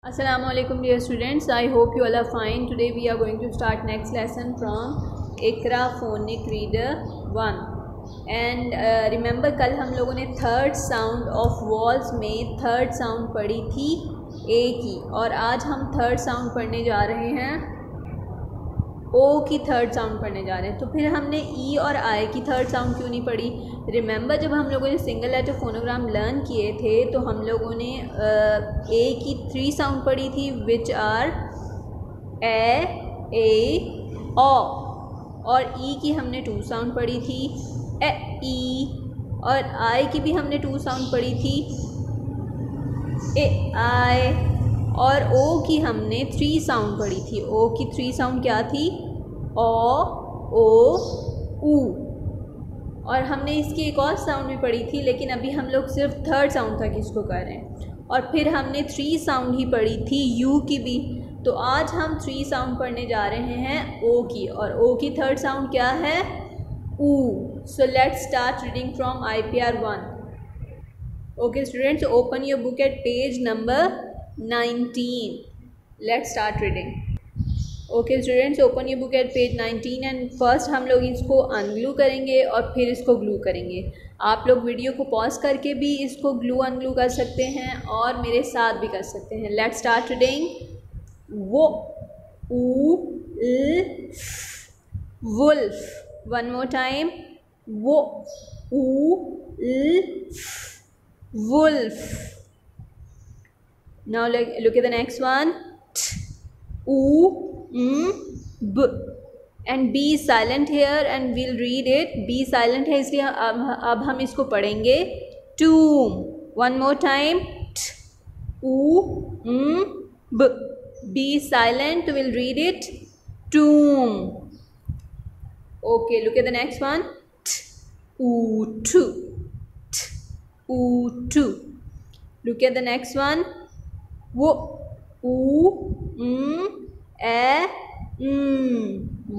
Assalamualaikum dear students, I hope you all are fine. Today we are going to start next lesson from Iqra Phonic Reader 1 and remember कल हम लोगों ने third sound of walls में third sound पढ़ी थी ए की, और आज हम थर्ड साउंड पढ़ने जा रहे हैं ओ की थर्ड साउंड पढ़ने जा रहे हैं। तो फिर हमने ई और आई की थर्ड साउंड क्यों नहीं पढ़ी? रिमेंबर जब हम लोगों ने सिंगल लेटर फोनोग्राम लर्न किए थे तो हम लोगों ने ए की 3 साउंड पढ़ी थी विच आर ए ओ, और ई की हमने 2 साउंड पढ़ी थी ए ई, और आई की भी हमने 2 साउंड पढ़ी थी ए आई, और ओ की हमने 3 साउंड पढ़ी थी। ओ की 3 साउंड क्या थी? ओ ऊ, और हमने इसकी एक और साउंड भी पढ़ी थी, लेकिन अभी हम लोग सिर्फ थर्ड साउंड तक इसको कर रहे हैं। और फिर हमने 3 साउंड ही पढ़ी थी यू की भी। तो आज हम 3 साउंड पढ़ने जा रहे हैं ओ की, और ओ की थर्ड साउंड क्या है? ऊ। So let's start reading from IPR 1. Okay students, open your book at page number 19. Let's start reading. Okay students, open your book at page 19 and first हम लोग इसको अनग्लू करेंगे और फिर इसको ग्लू करेंगे। आप लोग वीडियो को पॉज करके भी इसको ग्लू अनग्लू कर सकते हैं और मेरे साथ भी कर सकते हैं। Let's start reading. वो ऊ ल वुल्फ. One more time. वो ऊ ल wolf. Now look at the next one. T, u, b, and b is silent here and we'll read it. B silent है इसलिए अब हम इसको पढ़ेंगे tomb. One more time. T, u, b. B is silent, we'll read it tomb. Okay, look at the next one. T, u, tu. Two. Look at the next one. Wo a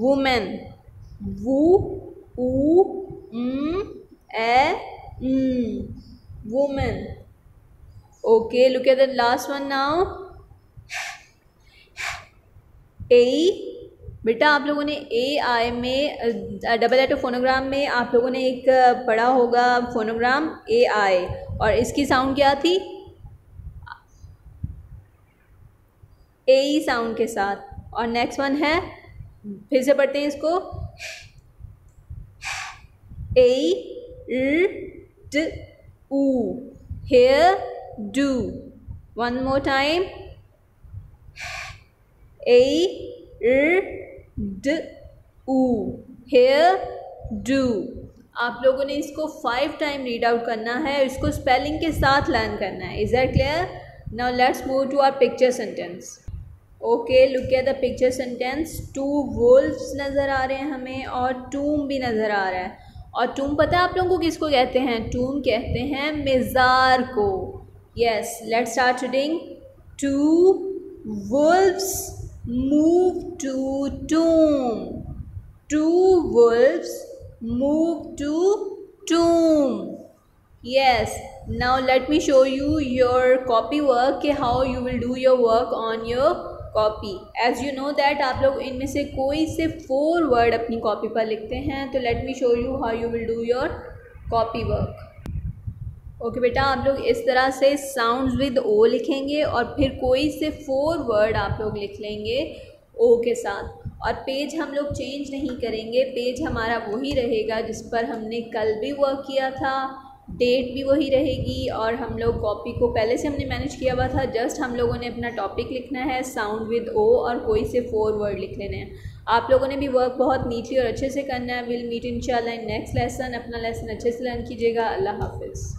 woman. A woman. Okay, look at the last one now. A. बेटा आप लोगों ने ए आई में double letter phonogram में आप लोगों ने एक पढ़ा होगा फोनोग्राम ए आई, और इसकी साउंड क्या थी? ए ई साउंड के साथ। और नेक्स्ट वन है, फिर से पढ़ते हैं इसको, ए ड ऊ, hairdo. One more time, ए ड ऊ, हेयर डू. आप लोगों ने इसको 5 टाइम रीड आउट करना है, इसको स्पेलिंग के साथ लर्न करना है. Is that clear? Now let's move to our picture sentence. Okay, look at the picture sentence. 2 wolves नज़र आ रहे हैं हमें और टूम भी नज़र आ रहा है. और टूम पता है आप लोगों को किसको कहते हैं? टूम कहते हैं मिज़ार को. Yes, let's start reading. 2 wolves move to tomb. 2 wolves move to tomb. Yes, now let me show you your copy work कि how you will do your work on your copy. As you know that आप लोग इनमें से कोई से 4 word अपनी copy पर लिखते हैं, तो let me show you how you will do your copy work. Okay बेटा, आप लोग इस तरह से साउंड्स विद ओ लिखेंगे और फिर कोई से 4 वर्ड आप लोग लिख लेंगे ओ के साथ, और पेज हम लोग चेंज नहीं करेंगे. पेज हमारा वही रहेगा जिस पर हमने कल भी वर्क किया था, डेट भी वही रहेगी, और हम लोग कॉपी को पहले से हमने मैनेज किया हुआ था. जस्ट हम लोगों ने अपना टॉपिक लिखना है, साउंड विद ओ, और कोई से 4 वर्ड लिख लेने हैं. आप लोगों ने भी वर्क बहुत नीटली और अच्छे से करना है. विल मीट इंशाल्लाह इन नेक्स्ट लेसन. अपना लेसन अच्छे से लर्न कीजिएगा. अल्लाह हाफिज़.